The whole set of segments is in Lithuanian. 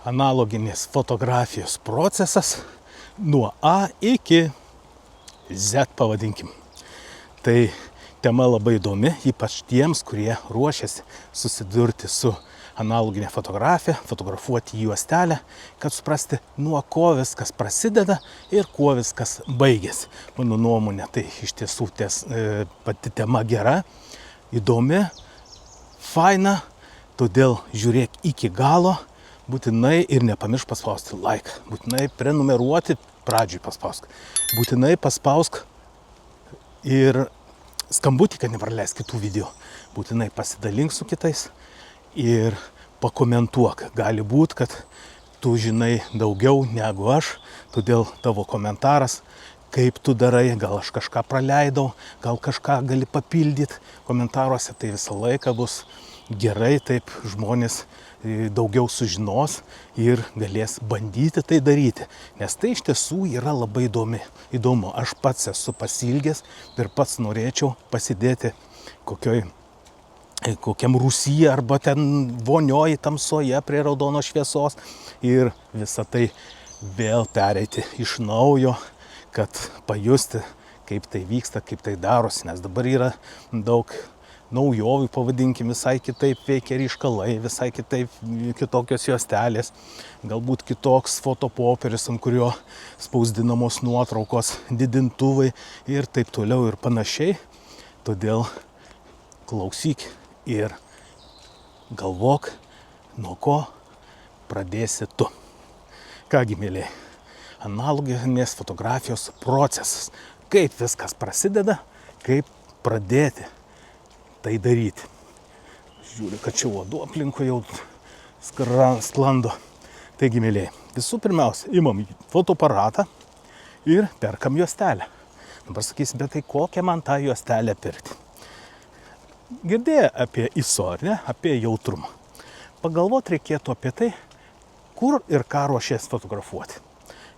analoginės fotografijos procesas nuo A iki Z, pavadinkim. Tai tema labai įdomi, ypač tiems, kurie ruošiasi susidurti su analoginė fotografija, fotografuoti juostelę, kad suprasti, nuo ko viskas prasideda ir kuo viskas baigėsi. Mano nuomonė, tai iš tiesų pati tema gera, įdomi, faina, todėl žiūrėk iki galo, būtinai ir nepamiršk paspausti like, būtinai prenumeruoti, pradžiui paspausk, būtinai paspausk ir skambutį, kad nepraleisk kitų video, būtinai pasidalink su kitais ir pakomentuok. Gali būt, kad tu žinai daugiau negu aš, todėl tavo komentaras, kaip tu darai, gal aš kažką praleidau, gal kažką gali papildyti komentaruose, tai visą laiką bus gerai, taip žmonės daugiau sužinos ir galės bandyti tai daryti, nes tai iš tiesų yra labai įdomu. Aš pats esu pasiilgęs ir pats norėčiau pasidėti kokiam rūsyje arba ten vonioji tamsoje prie raudonos šviesos ir visą tai vėl pereiti iš naujo, kad pajusti, kaip tai vyksta, kaip tai darosi, nes dabar yra daug naujovių, pavadinkim, visai kitaip veikia ryškalai, visai kitokios juostelės, galbūt kitoks fotopopierius, ant kurio spausdinamos nuotraukos, didintuvai ir taip toliau ir panašiai. Todėl klausyk ir galvok, nuo ko pradėsi tu. Kągi, mėlyje, analoginės fotografijos procesas. Kaip viskas prasideda, kaip pradėti tai daryti. Žiūriu, kad čia uodų aplinkui jau sklando. Taigi, mėlyje, visų pirmiausia, imam fotoaparatą ir perkam juostelę. Dabar sakysi, bet tai kokią man tą juostelę pirkti? Girdėjai apie ISO, ar ne? Apie jautrumą. Pagalvot reikėtų apie tai, kur ir ką ruošies fotografuoti.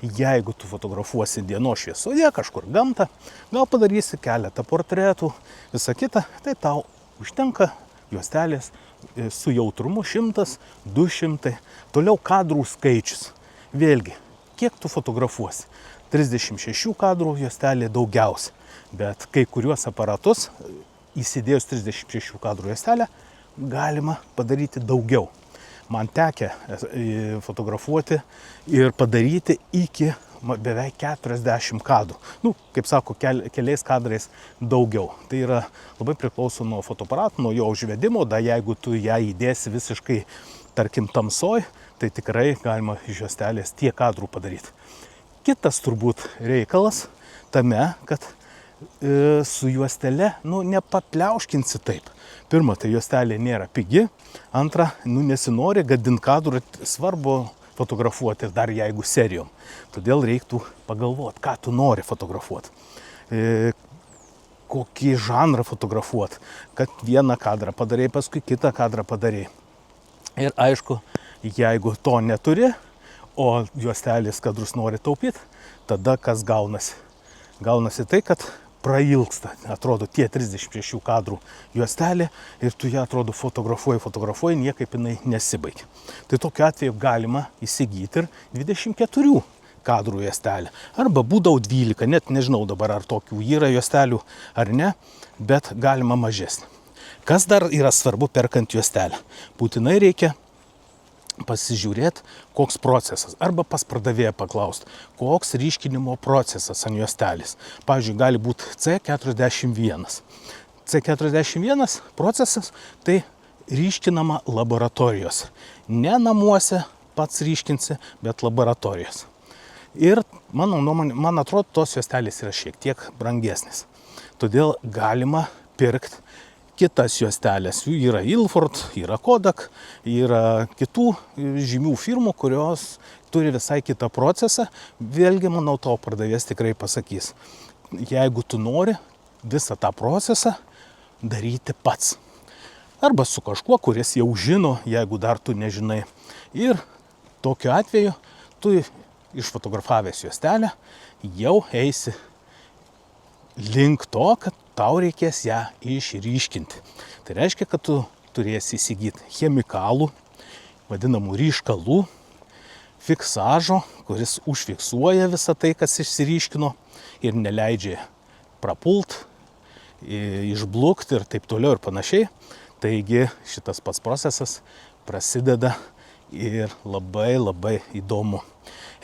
Jeigu tu fotografuosi dienos šviesoje, kažkur gamtą, gal padarysi keletą portretų, visą kitą, tai tau užtenka juostelės su jautrumu 100, 200, toliau kadrų skaičius. Vėlgi, kiek tu fotografuosi? 36 kadrų juostelė daugiausia, bet kai kuriuos aparatus, įsidėjus 36 kadrų juostelę, galima padaryti daugiau. Man tekę fotografuoti ir padaryti iki beveik 40 kadrų. Kaip sako, keliais kadrais daugiau. Tai yra labai priklauso nuo fotoaparato, nuo jo užvedimo, jeigu tu ją įdėsi visiškai, tarkim, tamsoj, tai tikrai galima iš juostelės tiek kadrų padaryti. Kitas turbūt reikalas tame, kad su juostele, nepapliauškinsi taip. Pirma, tai juostelė nėra pigi. Antra, nesinori gadint kadrų, svarbu fotografuoti dar jeigu serijom. Todėl reiktų pagalvoti, ką tu nori fotografuoti. Kokį žanrą fotografuoti. Kad vieną kadrą padarai, paskui kitą kadrą padarai. Ir aišku, jeigu to neturi, o juostelės kadrus nori taupyti, tada kas gaunasi? Gaunasi tai, kad prailgsta, atrodo, tie 36 kadrų juostelė ir tu ją, atrodo, fotografuoji, niekaip jinai nesibaigia. Tai tokiu atveju galima įsigyti ir 24 kadrų juostelę. Arba būdavo 12, net nežinau dabar, ar tokių yra juostelių ar ne, bet galima mažesnį. Kas dar yra svarbu perkant juostelę? Būtinai reikia pasižiūrėti, koks procesas, arba pas pardavėją paklausti, koks ryškinimo procesas ant juostelės. Pavyzdžiui, gali būti C41. C41 procesas tai ryškinama laboratorijos. Ne namuose pats ryškinsi, bet laboratorijos. Ir mano nuomonė, man atrodo, tos juostelės yra šiek tiek brangesnės. Todėl galima pirkti kitas juostelės. Jų yra Ilford, yra Kodak, yra kitų žymių firmų, kurios turi visai kitą procesą. Vėlgi, manau, tavo pardavėjas tikrai pasakys, jeigu tu nori visą tą procesą daryti pats. Arba su kažkuo, kuris jau žino, jeigu dar tu nežinai. Ir tokiu atveju tu išfotografavęs juostelę jau eisi link to, kad tau reikės ją išryškinti. Tai reiškia, kad tu turėsi įsigyti chemikalų, vadinamų ryškalų, fiksažo, kuris užfiksuoja visą tai, kas išsiryškino ir neleidžia prapult, išblukti ir taip toliau ir panašiai. Taigi šitas pats procesas prasideda ir labai įdomu.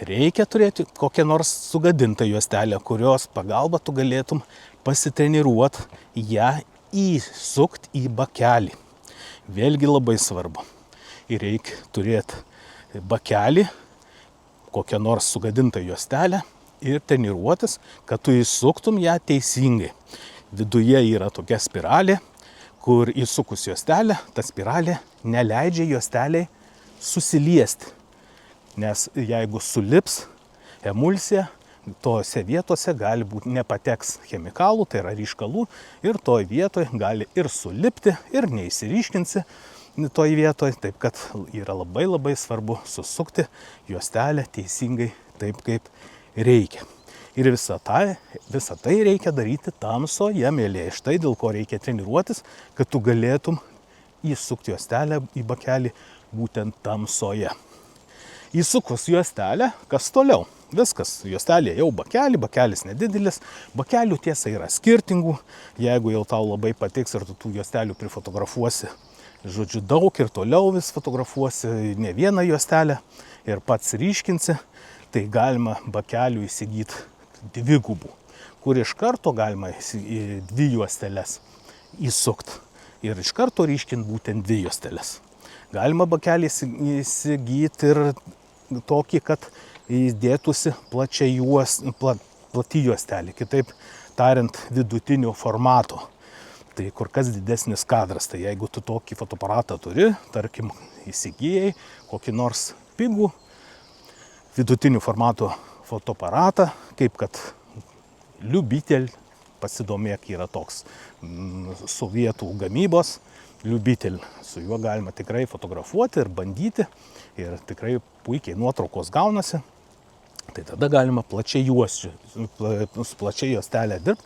Reikia turėti kokią nors sugadintą juostelę, kurios pagalba tu galėtum pasitreniruoti ją įsukti į bakelį. Vėlgi labai svarbu. Ir reikia turėti bakelį, kokią nors sugadintą juostelę ir treniruotis, kad tu įsuktum ją teisingai. Viduje yra tokia spiralė, kur įsukus juostelę, ta spiralė neleidžia juosteliai susiliesti. Nes jeigu sulips emulsija, tose vietose gali būti nepateks chemikalų, tai yra ryškalų, ir toj vietoj gali ir sulipti, ir neįsiryškinsi toj vietoj. Taip kad yra labai svarbu susukti juostelę teisingai, taip kaip reikia. Ir visą tai reikia daryti tamsoje, mėlyje. Štai dėl ko reikia treniruotis, kad tu galėtum įsukti juostelę į bakelį būtent tamsoje. Įsukus juostelę, kas toliau? Viskas, juostelė jau bakelis nedidelis, bakelių tiesa yra skirtingų. Jeigu jau tau labai patiks ir tu tų juostelių prifotografuosi, žodžiu, daug ir toliau vis fotografuosi ne vieną juostelę ir pats ryškinsi, tai galima bakelių įsigyti dvigubų, kur iš karto galima dvi juosteles įsukti ir iš karto ryškinti būtent dvi juosteles. Galima bakelį įsigyti ir tokį, kad įdėtųsi plati juostelė, kitaip tariant, vidutinio formato. Tai kur kas didesnis kadras. Tai jeigu tu tokį fotoaparatą turi, tarkim, įsigijai kokį nors pigų vidutinio formato fotoaparatą, kaip kad Liubitel, pasidomėk, yra toks sovietų gamybos Liubitel. Su juo galima tikrai fotografuoti ir bandyti ir tikrai puikiai nuotraukos gaunasi. Tai tada galima plačiai juostelę dirbti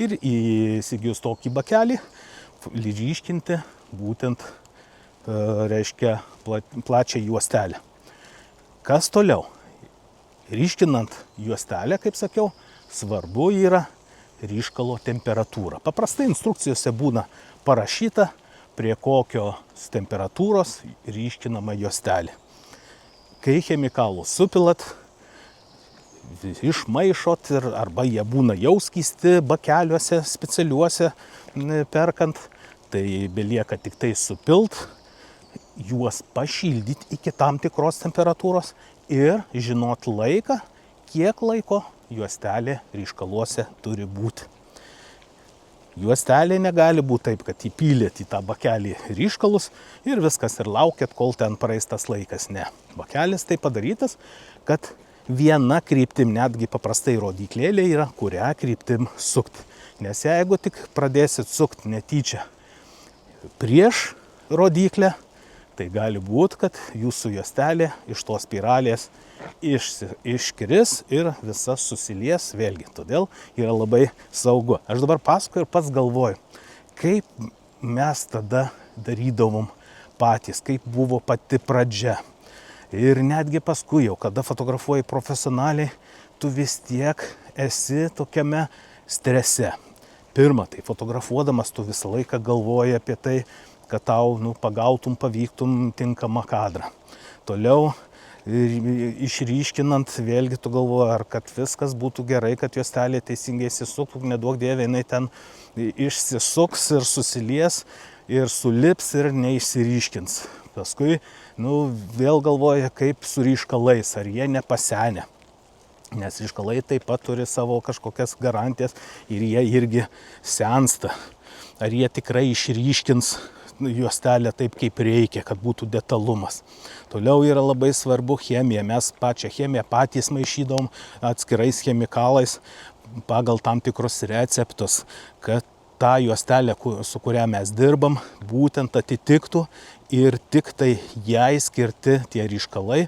ir įsigijus tokį bakelį ryškinti būtent, reiškia, plačią juostelę. Kas toliau? Ryškinant juostelę, kaip sakiau, svarbu yra ryškalo temperatūra. Paprastai instrukcijose būna parašyta, prie kokios temperatūros ryškinama juostelė. Kai chemikalus supilat, išmaišot arba jie būna jau skysti bakeliuose specialiuose perkant, tai belieka tik tai supilt, juos pašildyti iki tam tikros temperatūros ir žinot laiką, kiek laiko juostelė ryškaluose turi būti. Juostelė negali būti taip, kad įpylėt į tą bakelį ryškalus ir viskas ir laukiat, kol ten praeis tas laikas. Ne. Bakelis tai padarytas, kad viena kryptim, netgi paprastai rodyklėlė yra, kurią kryptim sukti. Nes jeigu tik pradėsit sukti netyčia prieš rodyklę, tai gali būti, kad jūsų juostelė iš tos spiralės iškris ir visas susilies vėlgi. Todėl yra labai saugu. Aš dabar pasakoju ir pats galvoju, kaip mes tada darydavom patys, kaip buvo pati pradžia. Ir netgi paskui jau, kada fotografuoji profesionaliai, tu vis tiek esi tokiame strese. Pirma, tai fotografuodamas tu visą laiką galvoji apie tai, kad tau pagautum, pavyktum tinkamą kadrą. Toliau išryškinant, vėlgi tu galvoji, ar kad viskas būtų gerai, kad juostelė teisingai įsisuktų, neduok dieve, jinai ten išsisuks ir susilies ir sulips ir neišsiryškins. Paskui vėl galvoja, kaip su ryškalais, ar jie nepasenę. Nes ryškalai taip pat turi savo kažkokias garantijas ir jie irgi sensta. Ar jie tikrai išryškins juostelę taip, kaip reikia, kad būtų detalumas. Toliau yra labai svarbu chemija. Mes pačią chemiją patys maišydom atskirais chemikalais pagal tam tikrus receptus, kad tą juostelę, su kuria mes dirbam, būtent atitiktų ir tik tai jai skirti tie ryškalai,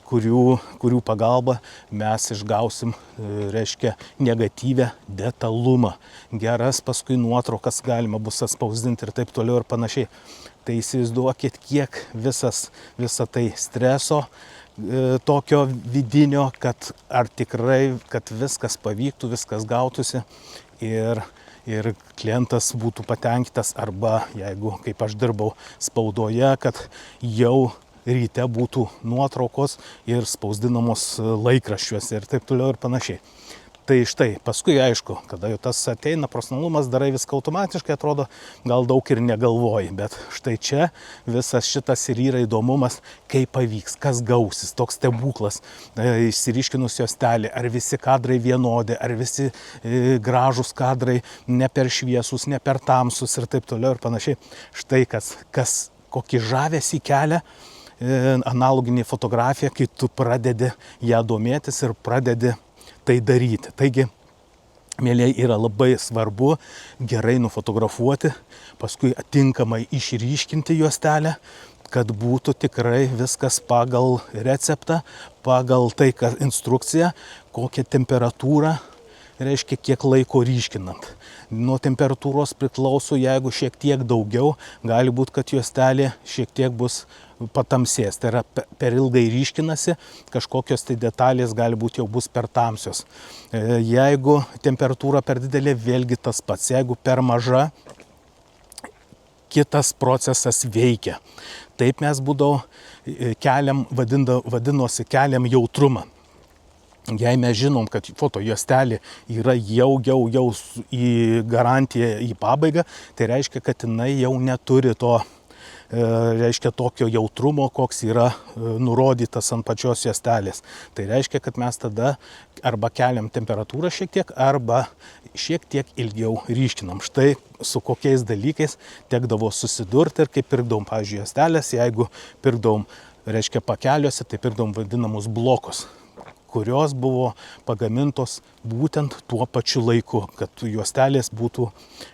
kurių pagalba mes išgausim, reiškia, negatyvę detalumą. Geras paskui nuotraukas galima bus atspausdinti ir taip toliau ir panašiai. Tai įsivaizduokit, kiek visa tai streso, tokio vidinio, kad ar tikrai, kad viskas pavyktų, viskas gautųsi ir klientas būtų patenkintas, arba jeigu, kaip aš dirbau spaudoje, kad jau ryte būtų nuotraukos ir spausdinamos laikraščiuose ir taip toliau ir panašiai. Tai štai, paskui aišku, kada jau tas ateina profesionalumas, darai viską automatiškai, atrodo, gal daug ir negalvoji, bet štai čia visas šitas ir yra įdomumas, kaip pavyks, kas gausis, toks stebuklas, išsiryškinus juostelė, ar visi kadrai vienodi, ar visi gražus kadrai, ne per šviesus, ne per tamsus ir taip toliau ir panašiai. Štai kokį žavesį kelia analoginė fotografija, kai tu pradedi ją domėtis ir pradedi tai daryti. Taigi, mėlyje, yra labai svarbu gerai nufotografuoti, paskui atinkamai išryškinti juostelę, kad būtų tikrai viskas pagal receptą, pagal tai, kad instrukcija, kokią temperatūrą, reiškia kiek laiko ryškinant. Nuo temperatūros priklauso, jeigu šiek tiek daugiau, gali būti, kad juostelė šiek tiek bus patamsės. Tai yra per ilgai ryškinasi, kažkokios tai detalės gali būti jau bus per tamsios. Jeigu temperatūra per didelė, vėlgi tas pats. Jeigu per maža, kitas procesas veikia. Taip mes vadinosi keliam jautrumą. Jei mes žinom, kad fotojuostelė yra jau į garantiją į pabaigą, tai reiškia, kad jinai jau neturi to, reiškia, tokio jautrumo, koks yra nurodytas ant pačios juostelės. Tai reiškia, kad mes tada arba keliam temperatūrą šiek tiek, arba šiek tiek ilgiau ryškinam. Štai su kokiais dalykais tekdavo susidurti ir kaip pirkdavom, pavyzdžiui, juostelės, jeigu pirkdavom, reiškia, pakeliuose, tai pirkdavom vadinamus blokus, kurios buvo pagamintos būtent tuo pačiu laiku, kad juostelės būtų,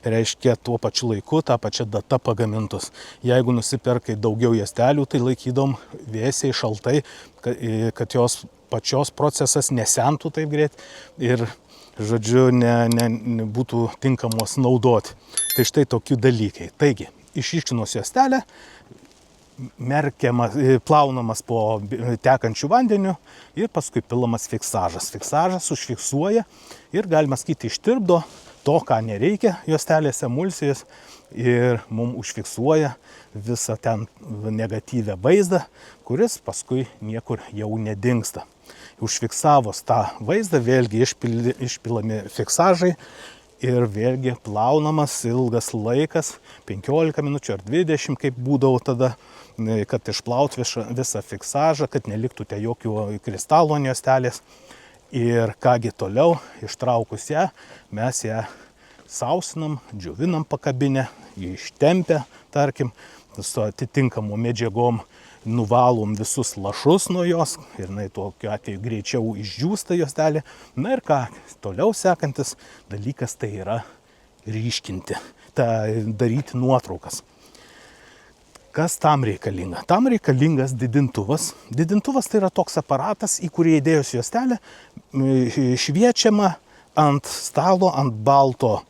reiškia, tuo pačiu laiku, tą pačią datą pagamintos. Jeigu nusiperkai daugiau juostelių, tai laikydom vėsiai, šaltai, kad jos pačios procesas nesentų taip greit ir, žodžiu, būtų tinkamos naudoti. Tai štai tokių dalykai. Taigi, išryškinus juostelę, plaunamas po tekančių vandeniu ir paskui pilamas fiksažas. Fiksažas užfiksuoja ir, galima sakyti, ištirpdo to, ką nereikia juostelės emulsijos ir mums užfiksuoja visą ten negatyvę vaizdą, kuris paskui niekur jau nedingsta. Užfiksavus tą vaizdą, vėlgi išpilami fiksažai ir vėlgi plaunamas ilgas laikas, 15 minučių ar 20, kaip būdavo tada, kad išplaut visą fiksažą, kad neliktų te jokių kristalų ant juostelės. Ir kągi toliau, ištraukus ją, mes ją sausinam, džiovinam pakabinę, ištempę, tarkim, su atitinkamom medžiagom nuvalom visus lašus nuo jos ir jinai tokiu atveju greičiau išdžiūsta juostelė. Na ir ką, toliau sekantis dalykas tai yra ryškinti, daryti nuotraukas. Kas tam reikalinga? Tam reikalingas didintuvas. Didintuvas tai yra toks aparatas, į kurį įdėjus juostelę šviečiama ant stalo, ant balto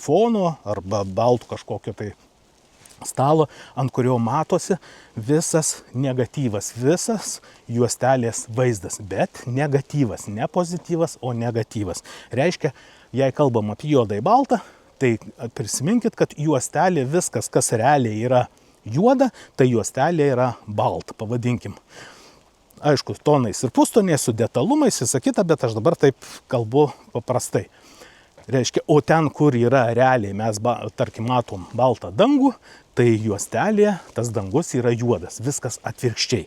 fono arba balto kažkokio tai stalo, ant kurio matosi visas negatyvas, visas juostelės vaizdas, bet negatyvas, ne pozityvas, o negatyvas. Reiškia, jei kalbam apie juodą į baltą, tai prisiminkit, kad juostelė viskas, kas realiai yra juoda, tai juostelė yra balta, pavadinkim. Aišku, tonais ir pustoniais, su detalumais, visą kitą, bet aš dabar taip kalbu paprastai. Reiškia, o ten, kur yra realiai, mes, tarkim, matom baltą dangų, tai juostelė, tas dangus yra juodas, viskas atvirkščiai.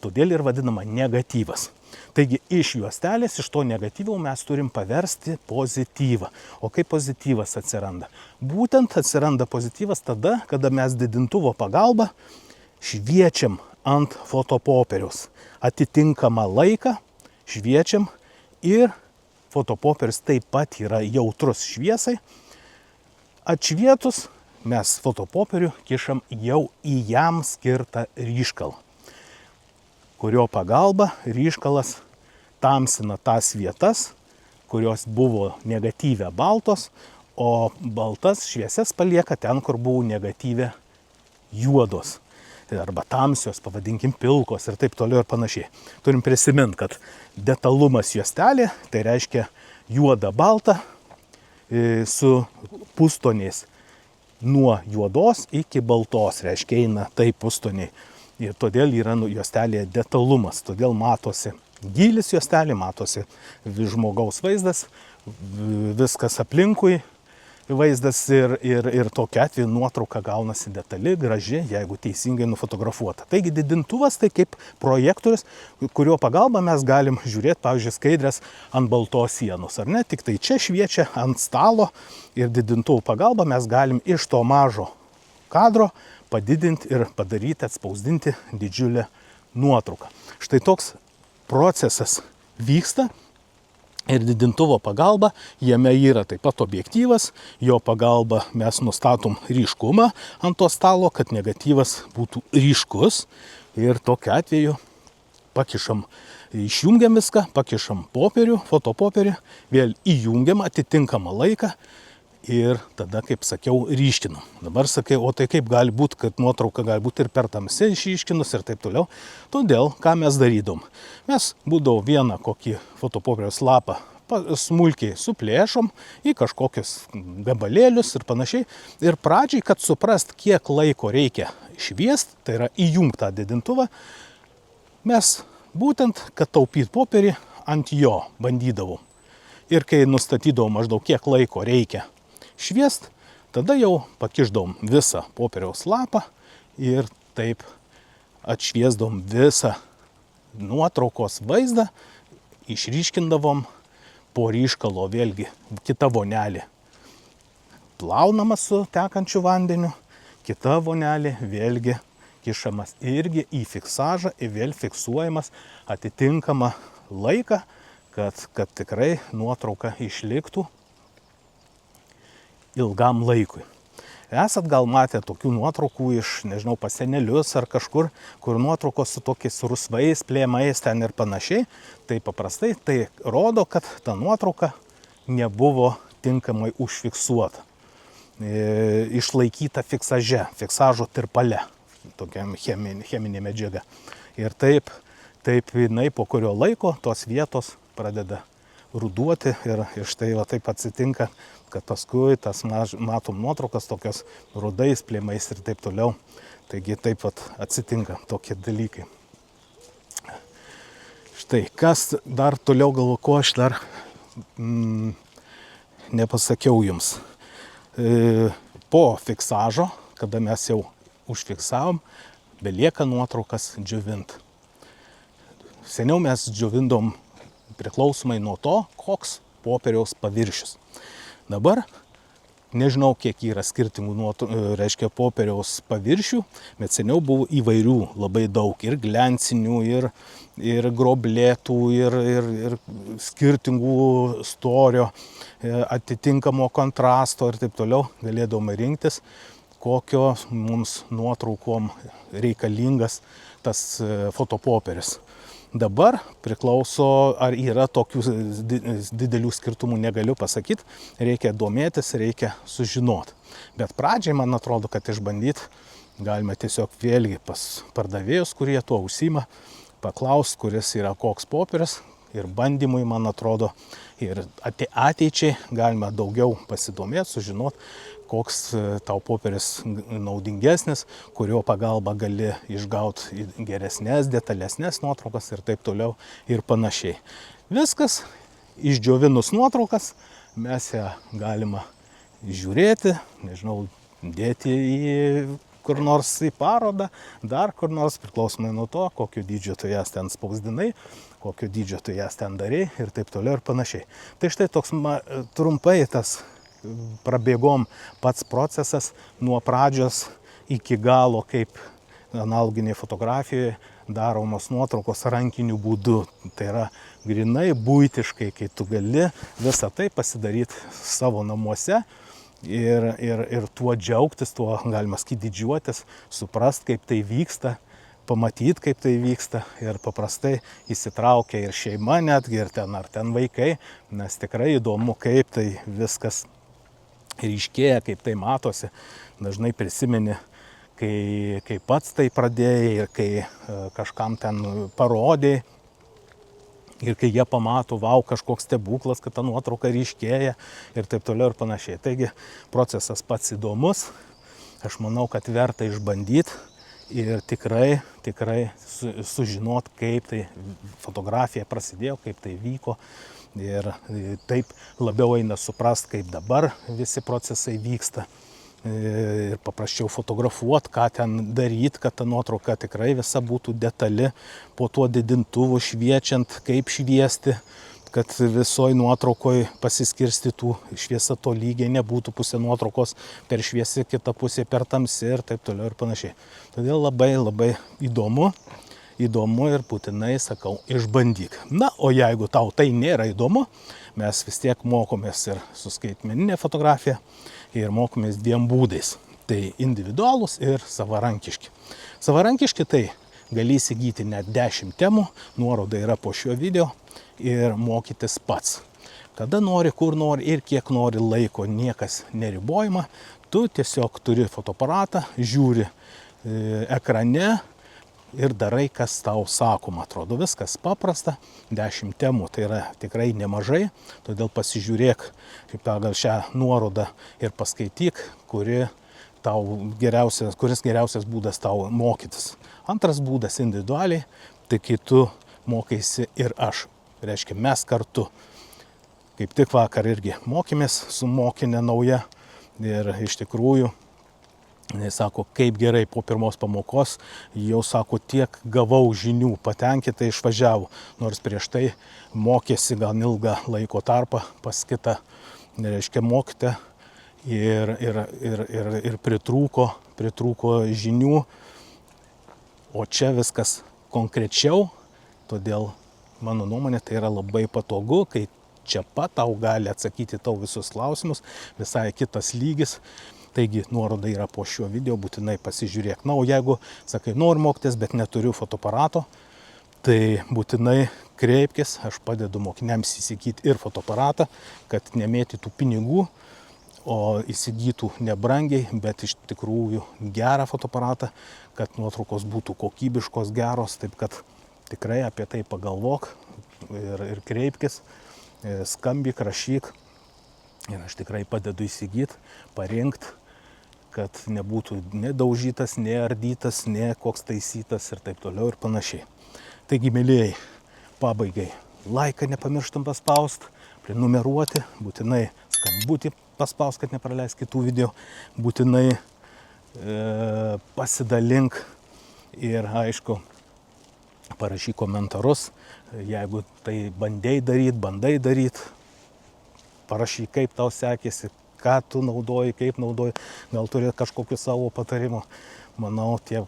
Todėl ir vadinama negatyvas. Taigi, iš juostelės, iš to negatyvo mes turim paversti pozityvą. O kaip pozityvas atsiranda? Būtent atsiranda pozityvas tada, kada mes didintuvo pagalba šviečiam ant fotopopieriaus. Atitinkamą laiką šviečiam ir fotopopierius taip pat yra jautrus šviesai. Atšvietus mes fotopopierių kišam jau į jam skirtą ryškalą, kurio pagalba ryškalas tamsina tas vietas, kurios buvo negatyvę baltos, o baltas švieses palieka ten, kur buvo negatyvę juodos. arba tamsios, pavadinkim pilkos ir taip toliau ir panašiai. Turim prisiminti, kad detalumas juostelė, tai reiškia juoda balta su pustoniais nuo juodos iki baltos, reiškia eina taip pustoniai. Ir todėl yra juostelėje detalumas, todėl matosi gylis juostelė, matosi žmogaus vaizdas, viskas aplinkui vaizdas ir tokiu atveju nuotrauka gaunasi detali, graži, jeigu teisingai nufotografuota. Taigi didintuvas tai kaip projektorius, kurio pagalba mes galim žiūrėti, pavyzdžiui, skaidrės ant baltos sienos, ar ne? Tik tai čia šviečia ant stalo ir didintuvų pagalba mes galim iš to mažo kadro padidinti ir padaryti, atspausdinti didžiulę nuotrauką. Štai toks procesas vyksta. Ir didintuvo pagalba, jame yra taip pat objektyvas, jo pagalba mes nustatom ryškumą ant to stalo, kad negatyvas būtų ryškus. Ir tokiu atveju pakišam, išjungiam viską, pakišam popierių, fotopopierį, vėl įjungiam atitinkamą laiką ir tada, kaip sakiau, ryškinam. Dabar sakai, o tai kaip gali būti, kad nuotrauka gali būti ir per tamsiai išryškinus ir taip toliau. Todėl, ką mes darydom? Mes būdavo vieną kokį fotopopieriaus lapą smulkiai suplėšom į kažkokius gabalėlius ir panašiai. Ir pradžiai, kad suprast, kiek laiko reikia šviest, tai yra įjungtą didintuvą, mes būtent, kad taupyt popierį, ant jo bandydavom. Ir kai nustatydavom maždaug kiek laiko reikia šviest, tada jau pakišdavom visą popieriaus lapą ir taip atšviesdavom visą nuotraukos vaizdą, išryškindavom po ryškalo vėlgi kita vonelė plaunama su tekančiu vandeniu, kita vonelė vėlgi kišamas irgi į fiksažą ir vėl fiksuojamas atitinkamą laiką, kad tikrai nuotrauka išliktų ilgam laikui. Esat gal matę tokių nuotraukų iš, nežinau, pas senelius ar kažkur, kur nuotraukos su tokiais rusvais, plėmais ten ir panašiai. Tai paprastai tai rodo, kad ta nuotrauka nebuvo tinkamai užfiksuota. Išlaikyta fiksaže, fiksažo tirpale, tokiam cheminė medžiaga. Ir taip jinai po kurio laiko tos vietos pradeda ruduoti ir štai va taip atsitinka, kad paskui tas matom nuotraukas tokios rudais, plėmais ir taip toliau. Taigi taip pat atsitinka tokie dalykai. Štai, kas dar toliau galvo, ko aš dar nepasakiau jums. Po fiksažo, kada mes jau užfiksavom, belieka nuotraukas džiovint. Seniau mes džiovindom priklausomai nuo to, koks popieriaus paviršius. Dabar nežinau, kiek yra skirtingų popieriaus paviršių, bet seniau buvo įvairių labai daug, ir gliancinių, ir groblėtų, ir skirtingų storio, atitinkamo kontrasto ir taip toliau. Galėdome rinktis, kokio mums nuotraukom reikalingas tas fotopopieris. Dabar priklauso, ar yra tokių didelių skirtumų, negaliu pasakyti, reikia domėtis, reikia sužinoti. Bet pradžiai, man atrodo, kad išbandyti galime tiesiog vėlgi pas pardavėjus, kurie tuo užsiima, paklausti, kuris yra koks popieris, ir bandymui, man atrodo, ir ateičiai galima daugiau pasidomėti, sužinoti, koks tau popieris naudingesnis, kurio pagalba gali išgauti geresnės, detalesnės nuotraukas ir taip toliau ir panašiai. Viskas, išdžiovinus nuotraukas, mes ją galima žiūrėti, nežinau, dėti į kur nors į parodą, dar kur nors, priklausomai nuo to, kokio dydžio tu jas ten spausdinai, kokio dydžio tu jas ten darei ir taip toliau ir panašiai. Tai štai toks trumpai tas prabėgom pats procesas nuo pradžios iki galo, kaip analoginėje fotografijoje daromos nuotraukos rankiniu būdu. Tai yra grinai buitiškai, kai tu gali visą tai pasidaryti savo namuose ir tuo džiaugtis, tuo galima sakyti didžiuotis, suprast, kaip tai vyksta, pamatyti, kaip tai vyksta ir paprastai įsitraukia ir šeima netgi, ir ten vaikai, nes tikrai įdomu, kaip tai viskas ryškėja, kaip tai matosi. Dažnai prisimeni, kai pats tai pradėjai ir kai kažkam ten parodėjai. Ir kai jie pamato, vau, kažkoks stebuklas, kad ta nuotrauka ryškėja ir taip toliau ir panašiai. Taigi procesas pats įdomus, aš manau, kad verta išbandyti ir tikrai sužinot, kaip tai fotografija prasidėjo, kaip tai vyko. Ir taip labiau eina suprast, kaip dabar visi procesai vyksta. Ir paprasčiau fotografuoti, ką ten daryti, kad ta nuotrauka tikrai visa būtų detali, po tuo didintuvu šviečiant, kaip šviesti, kad visoje nuotraukoje pasiskirstytų šviesa to lygiai, nebūtų pusė nuotraukos per šviesi, kita pusė per tamsi ir taip toliau ir panašiai. Todėl labai įdomu ir būtinai sakau, išbandyk. Na, o jeigu tau tai nėra įdomu, mes vis tiek mokomės ir su skaitmeninė fotografija ir mokomės dviem būdais. Tai individualūs ir savarankiški. Savarankiški tai gali įsigyti net 10 temų, nuoroda yra po šiuo video ir mokytis pats. Kada nori, kur nori ir kiek nori laiko, niekas neribojama. Tu tiesiog turi fotoaparatą, žiūri ekrane ir darai, kas tau sakoma. Atrodo, viskas paprasta, 10 temų, tai yra tikrai nemažai, todėl pasižiūrėk pagal šią nuorodą ir paskaityk, kuris geriausias būdas tau mokytis. Antras būdas individualiai, tai kai tu mokaisi ir aš. Reiškia, mes kartu. Kaip tik vakar irgi mokėmės su mokinė nauja ir iš tikrųjų jis sako, kaip gerai po pirmos pamokos, jau sako, tiek gavau žinių, patenkintai išvažiavo, nors prieš tai mokėsi gal ilgą laiko tarpą pas kitą, reiškia, mokytę ir pritrūko žinių, o čia viskas konkrečiau, todėl mano nuomonė tai yra labai patogu, kai čia pat tau gali atsakyti tau visus klausimus, visai kitas lygis. Taigi nuoroda yra po šiuo video, būtinai pasižiūrėk. Na, o jeigu, sakai, noriu mokytis, bet neturiu fotoaparato, tai būtinai kreipkis, aš padedu mokiniams įsigyti ir fotoaparatą, kad nemėtytų pinigų, o įsigytų nebrangiai, bet iš tikrųjų gerą fotoaparatą, kad nuotraukos būtų kokybiškos, geros, taip kad tikrai apie tai pagalvok ir kreipkis, skambik, rašyk ir aš tikrai padedu įsigyti, parinkti, kad nebūtų nedaužytas, neardytas, ne koks taisytas ir taip toliau ir panašiai. Taigi, mėlyjei, pabaigai laiką nepamirštam paspaust, prenumeruoti, būtinai skambutį paspaust, kad nepraleis kitų video, būtinai pasidalink ir aišku, parašyk komentarus, jeigu tai bandai daryt, parašyk, kaip tau sekėsi, ką tu naudoji, kaip naudoji, gal turi kažkokių savo patarimų. Manau, tie,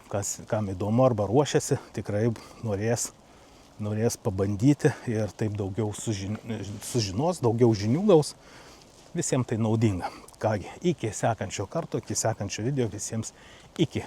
kam įdomu arba ruošiasi, tikrai norės pabandyti ir taip daugiau sužinos, daugiau žinių gaus. Visiems tai naudinga. Kągi, iki sekančio karto, iki sekančio video, visiems iki.